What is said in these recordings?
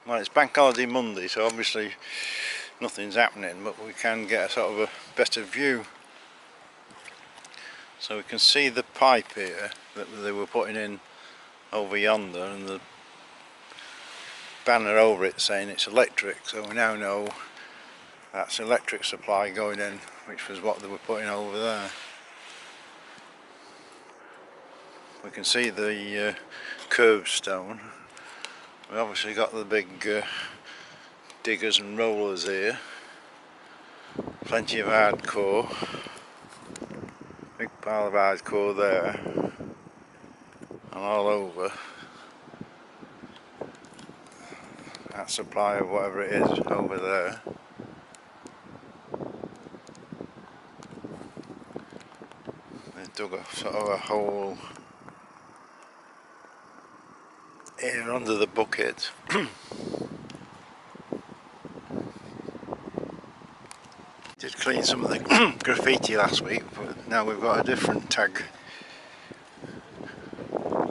Well, it's Bank Holiday Monday, so obviously nothing's happening, but we can get a sort of a better view. So we can see the pipe here that they were putting in over yonder, and the banner over it saying it's electric, so we now know that's electric supply going in, which was what they were putting over there. We can see the curbstone. We obviously got the big diggers and rollers here, plenty of hardcore, big pile of hardcore there, and all over that supply of whatever it is over there. They dug a sort of a hole here under the bucket. Did clean some of the graffiti last week, but now we've got a different tag.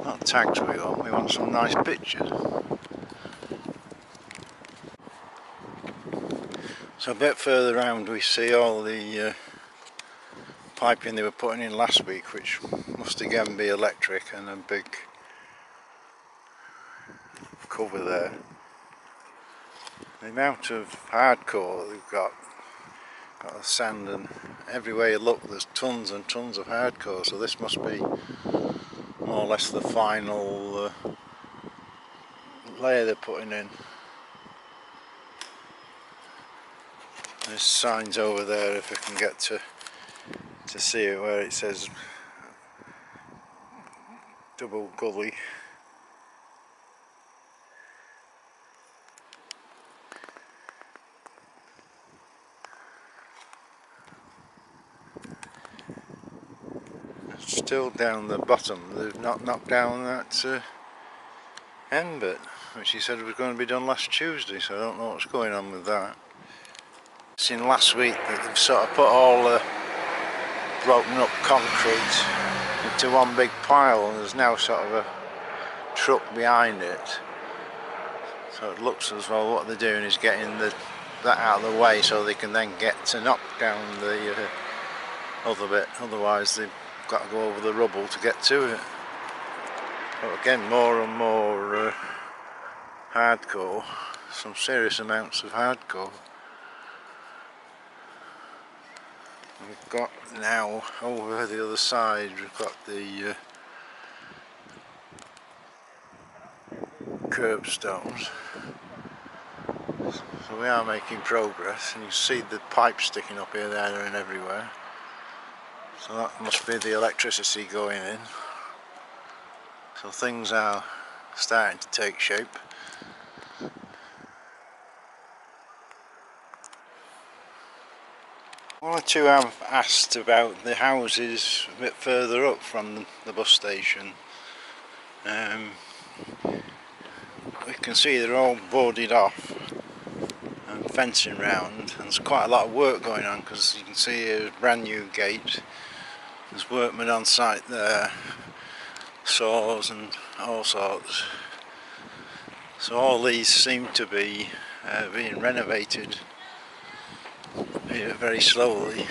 Not tags we want some nice pictures. So a bit further round we see all the piping they were putting in last week, which must again be electric, and a big cover there. The amount of hardcore that they've got the sand, and everywhere you look there's tons and tons of hardcore, so this must be more or less the final layer they're putting in. There's signs over there, if I can get to see it, where it says double gully. Still down the bottom, they've not knocked down that end bit, which he said was going to be done last Tuesday, so I don't know what's going on with that. Seen last week that they've sort of put all the broken up concrete into one big pile, and there's now sort of a truck behind it, so it looks as though what they're doing is getting that out of the way so they can then get to knock down the other bit, otherwise they've got to go over the rubble to get to it. But again, more and more hardcore, some serious amounts of hardcore. We've got now over the other side, we've got the curbstones. So we are making progress, and you see the pipes sticking up here, there and everywhere. So that must be the electricity going in. So things are starting to take shape. One or two have asked about the houses a bit further up from the bus station. We can see they're all boarded off and fencing round, and there's quite a lot of work going on, because you can see a brand new gate. There's workmen on site there, saws and all sorts. So all these seem to be being renovated very slowly.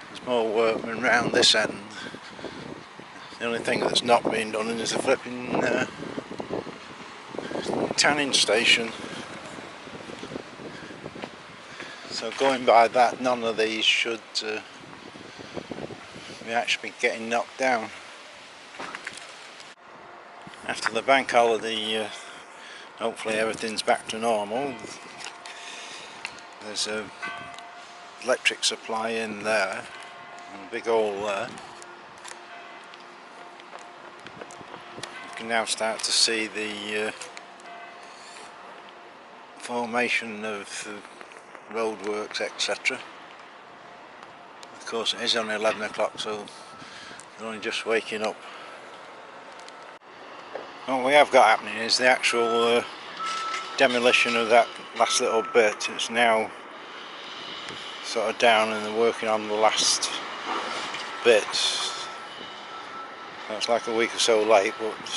There's more workmen round this end. The only thing that's not being done is the flipping tanning station. So going by that, none of these should be actually getting knocked down. After the bank holiday, hopefully everything's back to normal. There's a electric supply in there, and a big hole there. You can now start to see the formation of roadworks, etc. Of course, it is only 11 o'clock, so they're only just waking up. What we have got happening is the actual demolition of that last little bit. It's now sort of down, and they're working on the last bit. That's like a week or so late, but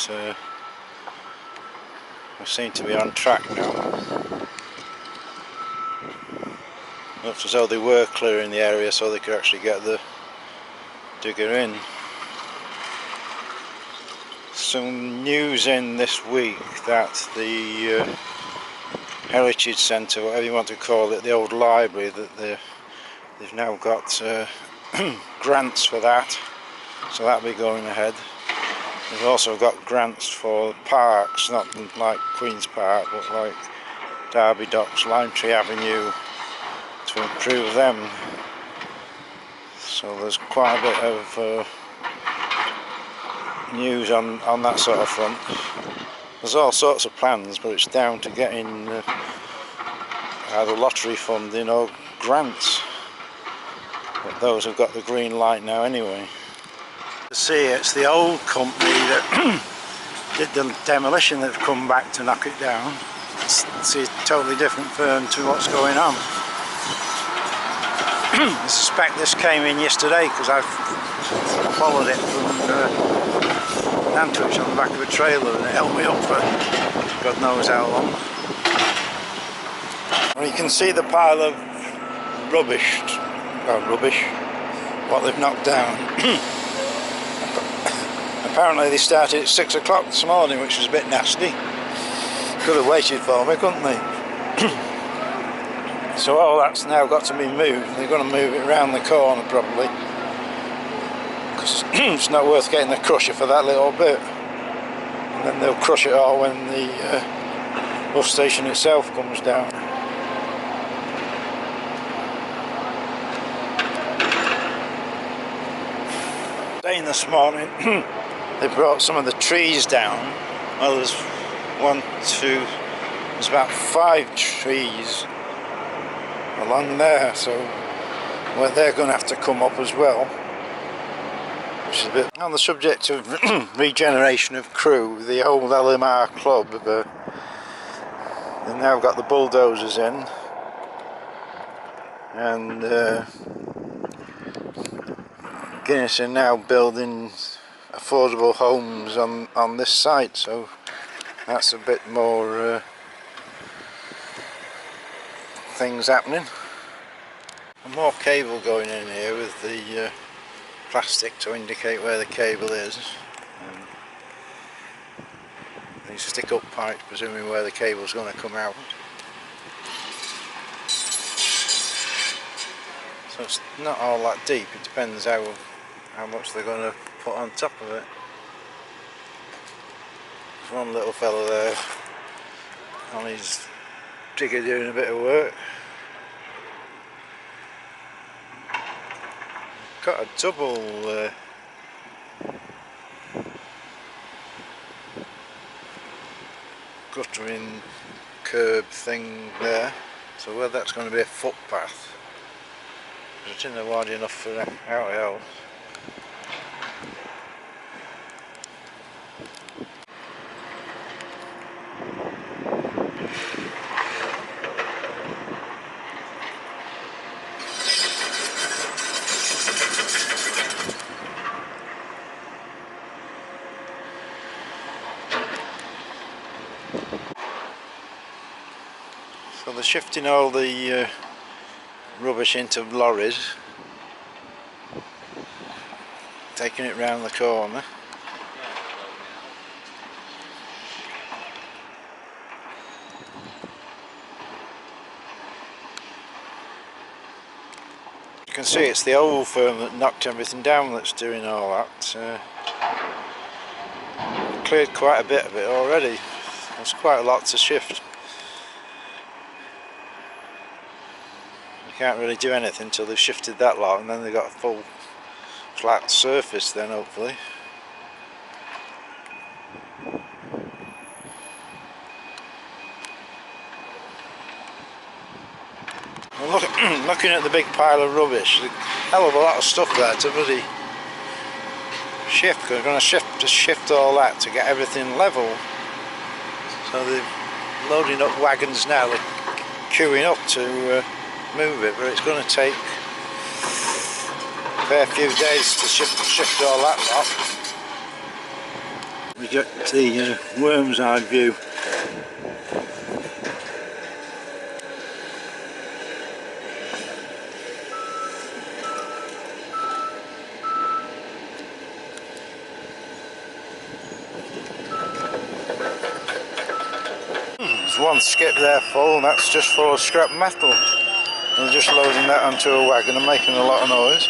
We seem to be on track now. Looks as though they were clearing the area so they could actually get the digger in. Some news in this week that the heritage centre, whatever you want to call it, the old library, that they've now got grants for that, so that'll be going ahead. They've also got grants for parks, not like Queen's Park, but like Derby Docks, Lime Tree Avenue, to improve them. So there's quite a bit of news on that sort of front. There's all sorts of plans, but it's down to getting either lottery funding or grants. But those have got the green light now anyway. See, it's the old company that did the demolition that have come back to knock it down. It's a totally different firm to what's going on. I suspect this came in yesterday because I've followed it from Nantwich on the back of a trailer, and it held me up for God knows how long. Well, you can see the pile of rubbish, what they've knocked down. Apparently they started at 6 o'clock this morning, which was a bit nasty. Could have waited for me, couldn't they? So all that's now got to be moved. They're going to move it around the corner probably, because it's not worth getting the crusher for that little bit. And then they'll crush it all when the bus station itself comes down. Saying this morning, they brought some of the trees down. Well, there's there's about 5 trees along there, so well, they're going to have to come up as well. Which is a bit on the subject of Regeneration of Crewe, the old LMR club. They've now got the bulldozers in, and Guinness are now building affordable homes on this site, so that's a bit more things happening. And more cable going in here with the plastic to indicate where the cable is. These stick up pipes presuming where the cable's going to come out. So it's not all that deep, it depends how much they're going to put on top of it. There's one little fella there on his digger doing a bit of work. Got a double guttering curb thing there, so whether that's going to be a footpath, it's in there wide enough for out else. So they're shifting all the rubbish into lorries, taking it round the corner. You can see it's the old firm that knocked everything down that's doing all that. Cleared quite a bit of it already. There's quite a lot to shift. Can't really do anything until they've shifted that lot, and then they've got a full flat surface then hopefully. Well, looking at the big pile of rubbish, a hell of a lot of stuff there to bloody shift, because we're going to shift all that to get everything level. So they're loading up wagons now, they're queuing up to move it, but it's going to take a fair few days to shift all that lot. We get the worm's eye view There's one skip there full, and that's just full of scrap metal. They're just loading that onto a wagon and making a lot of noise.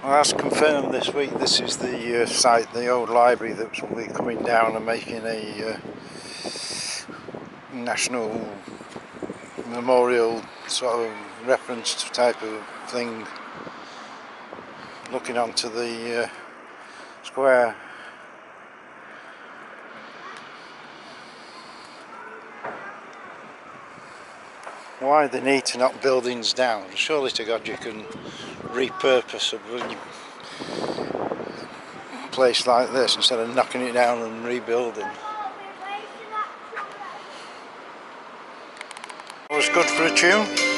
Well, that's confirmed this week. This is the site, the old library, that will be coming down and making a national memorial sort of reference type of thing, looking onto the square. Why they need to knock buildings down? Surely to God you can repurpose a place like this instead of knocking it down and rebuilding. Was good for a tune.